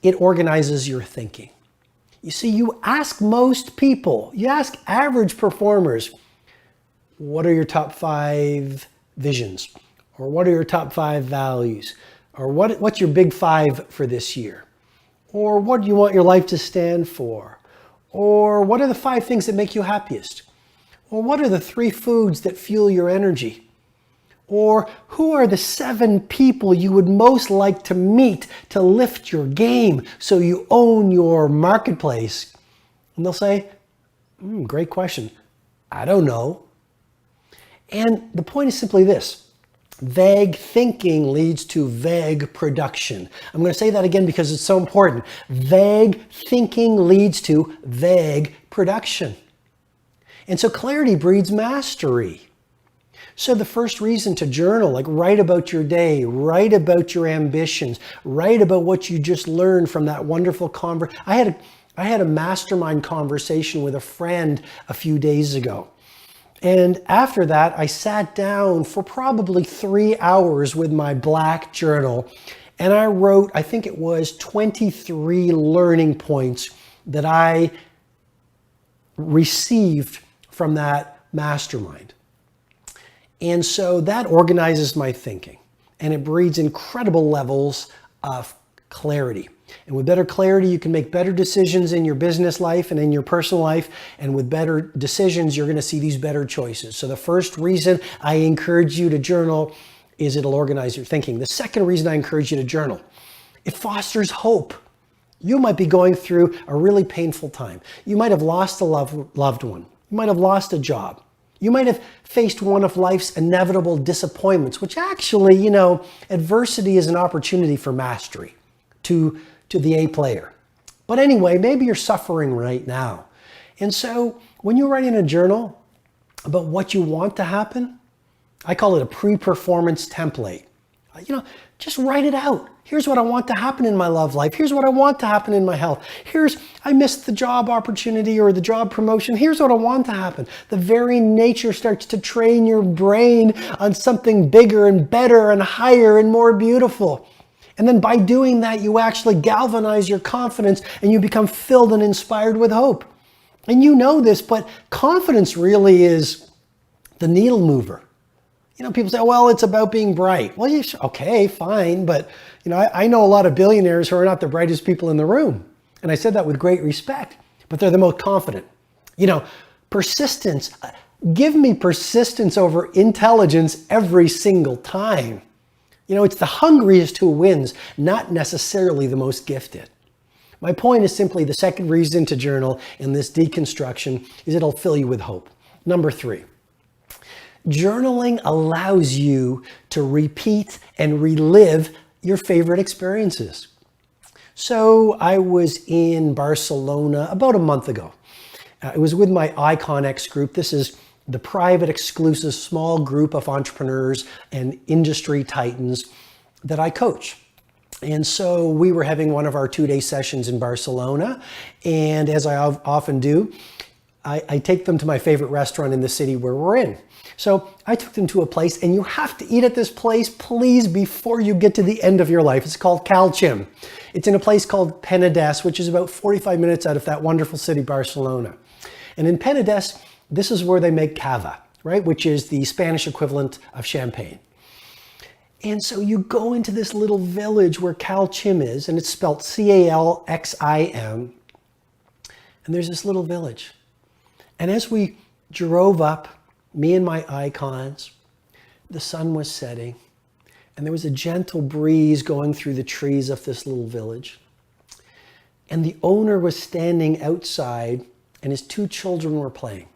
it organizes your thinking. You see, you ask most people, you ask average performers, what are your top 5 visions? Or what are your top 5 values? Or what's your big 5 for this year? Or what do you want your life to stand for? Or what are the 5 things that make you happiest? Or what are the 3 foods that fuel your energy? Or who are the 7 people you would most like to meet to lift your game so you own your marketplace? And they'll say, great question. I don't know. And the point is simply this. Vague thinking leads to vague production. I'm going to say that again because it's so important. Vague thinking leads to vague production. And so clarity breeds mastery. So the first reason to journal, like write about your day, write about your ambitions, write about what you just learned from that wonderful conversation. I had a mastermind conversation with a friend a few days ago. And after that, I sat down for probably 3 hours with my black journal and I wrote, I think it was 23 learning points that I received from that mastermind. And so that organizes my thinking and it breeds incredible levels of clarity. And with better clarity, you can make better decisions in your business life and in your personal life. And with better decisions, you're going to see these better choices. So the first reason I encourage you to journal is it'll organize your thinking. The second reason I encourage you to journal, it fosters hope. You might be going through a really painful time. You might have lost a loved one. You might have lost a job. You might have faced one of life's inevitable disappointments, which actually, adversity is an opportunity for mastery to the A player. But anyway, maybe you're suffering right now. And so when you're writing a journal about what you want to happen, I call it a pre-performance template. Just write it out. Here's what I want to happen in my love life. Here's what I want to happen in my health. I missed the job opportunity or the job promotion. Here's what I want to happen. The very nature starts to train your brain on something bigger and better and higher and more beautiful. And then by doing that, you actually galvanize your confidence and you become filled and inspired with hope. And you know this, but confidence really is the needle mover. People say, well, it's about being bright. Well, okay, fine. But, I know a lot of billionaires who are not the brightest people in the room. And I said that with great respect, but they're the most confident. Persistence. Give me persistence over intelligence every single time. It's the hungriest who wins, not necessarily the most gifted. My point is simply the second reason to journal in this deconstruction is it'll fill you with hope. Number 3. Journaling allows you to repeat and relive your favorite experiences. So I was in Barcelona about a month ago. It was with my IconX group. This is the private, exclusive, small group of entrepreneurs and industry titans that I coach. And so we were having one of our 2-day sessions in Barcelona. And as I often do, I take them to my favorite restaurant in the city where we're in. So I took them to a place, and you have to eat at this place, please, before you get to the end of your life. It's called Calchim. It's in a place called Penedès, which is about 45 minutes out of that wonderful city, Barcelona. And in Penedès, this is where they make cava, right? Which is the Spanish equivalent of champagne. And so you go into this little village where Calchim is, and it's spelled Calxim. And there's this little village. And as we drove up, me and my icons, the sun was setting, and there was a gentle breeze going through the trees of this little village. And the owner was standing outside, and his 2 children were playing.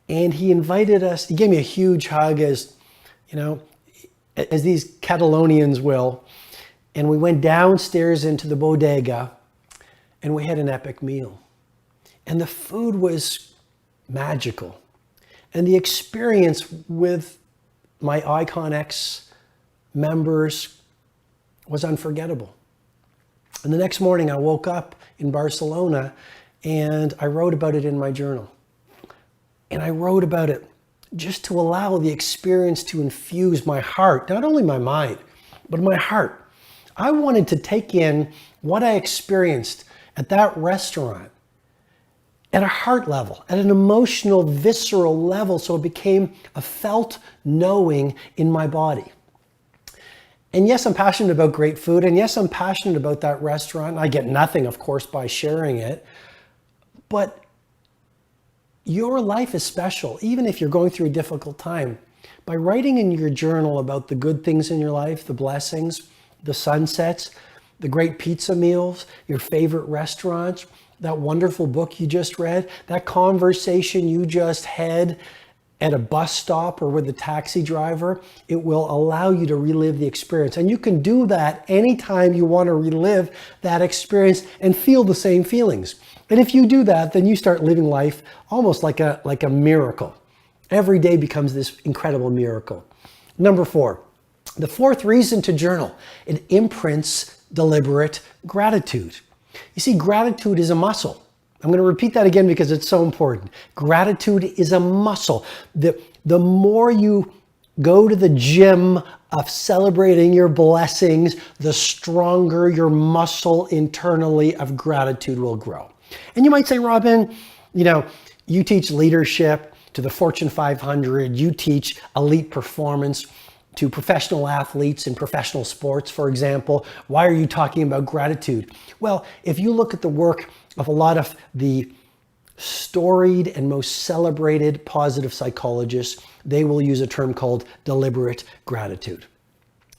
And he invited us, he gave me a huge hug as these Catalonians will. And we went downstairs into the bodega, and we had an epic meal. And the food was magical. And the experience with my IconX members was unforgettable. And the next morning I woke up in Barcelona and I wrote about it in my journal. And I wrote about it just to allow the experience to infuse my heart, not only my mind, but my heart. I wanted to take in what I experienced at that restaurant at a heart level, at an emotional, visceral level, so it became a felt knowing in my body. And yes, I'm passionate about great food, and yes, I'm passionate about that restaurant. I get nothing, of course, by sharing it, but your life is special, even if you're going through a difficult time. By writing in your journal about the good things in your life, the blessings, the sunsets, the great pizza meals, your favorite restaurants, that wonderful book you just read, that conversation you just had at a bus stop or with a taxi driver, it will allow you to relive the experience. And you can do that anytime you want to relive that experience and feel the same feelings. And if you do that, then you start living life almost like a miracle. Every day becomes this incredible miracle. Number 4, the fourth reason to journal, it imprints deliberate gratitude. You see, gratitude is a muscle. I'm going to repeat that again because it's so important. Gratitude is a muscle. The more you go to the gym of celebrating your blessings, the stronger your muscle internally of gratitude will grow. And you might say, Robin, you teach leadership to the Fortune 500, you teach elite performance to professional athletes in professional sports, for example. Why are you talking about gratitude? Well, if you look at the work of a lot of the storied and most celebrated positive psychologists, they will use a term called deliberate gratitude.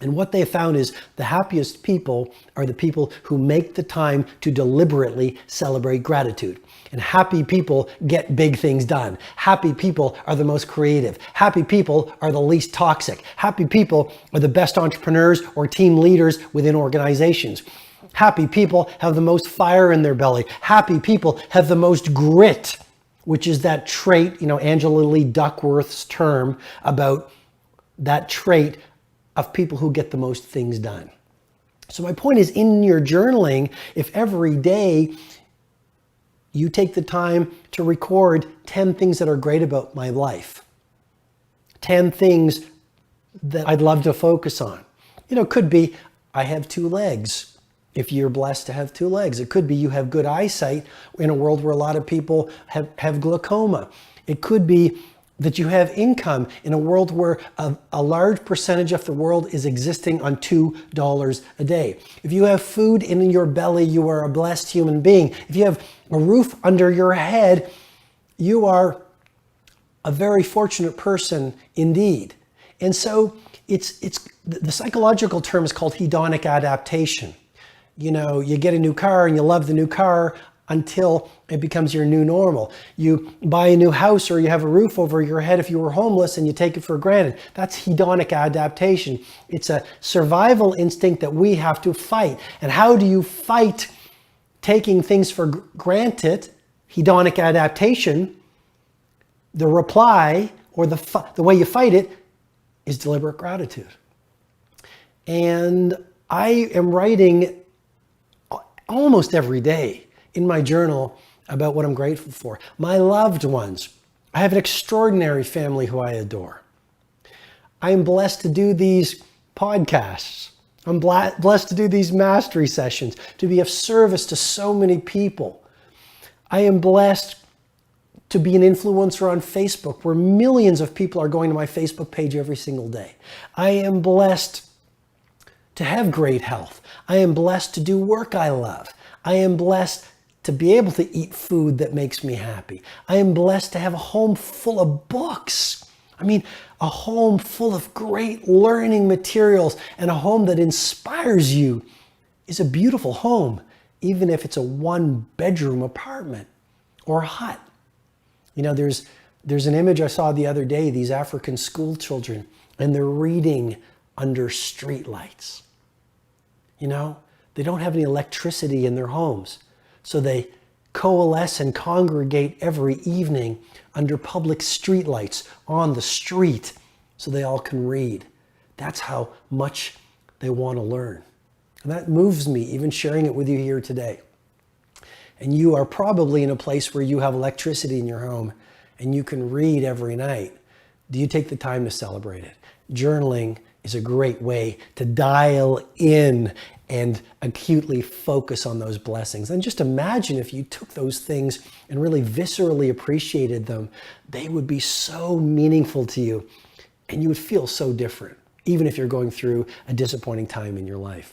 And what they found is the happiest people are the people who make the time to deliberately celebrate gratitude. And happy people get big things done. Happy people are the most creative. Happy people are the least toxic. Happy people are the best entrepreneurs or team leaders within organizations. Happy people have the most fire in their belly. Happy people have the most grit, which is that trait, Angela Lee Duckworth's term about that trait of people who get the most things done. So my point is, in your journaling, if every day you take the time to record 10 things that are great about my life, 10 things that I'd love to focus on. It could be, I have 2 legs. If you're blessed to have 2 legs, it could be you have good eyesight in a world where a lot of people have glaucoma. It could be that you have income in a world where a large percentage of the world is existing on $2 a day. If you have food in your belly, you are a blessed human being. If you have a roof under your head, you are a very fortunate person indeed. And so it's the psychological term is called hedonic adaptation. You get a new car and you love the new car until it becomes your new normal. You buy a new house or you have a roof over your head if you were homeless and you take it for granted. That's hedonic adaptation. It's a survival instinct that we have to fight. And how do you fight taking things for granted? Hedonic adaptation. The reply or the way you fight it is deliberate gratitude. And I am writing almost every day in my journal about what I'm grateful for. My loved ones. I have an extraordinary family who I adore. I am blessed to do these podcasts. I'm blessed to do these mastery sessions, to be of service to so many people. I am blessed to be an influencer on Facebook, where millions of people are going to my Facebook page every single day. I am blessed to have great health. I am blessed to do work I love. I am blessed to be able to eat food that makes me happy. I am blessed to have a home full of books. A home full of great learning materials, and a home that inspires you is a beautiful home, even if it's a 1-bedroom apartment or a hut. There's an image I saw the other day, these African school children, and they're reading under street lights. They don't have any electricity in their homes. So they coalesce and congregate every evening under public streetlights on the street so they all can read. That's how much they want to learn. And that moves me, even sharing it with you here today. And you are probably in a place where you have electricity in your home and you can read every night. Do you take the time to celebrate it? Journaling is a great way to dial in and acutely focus on those blessings. And just imagine if you took those things and really viscerally appreciated them, they would be so meaningful to you and you would feel so different, even if you're going through a disappointing time in your life.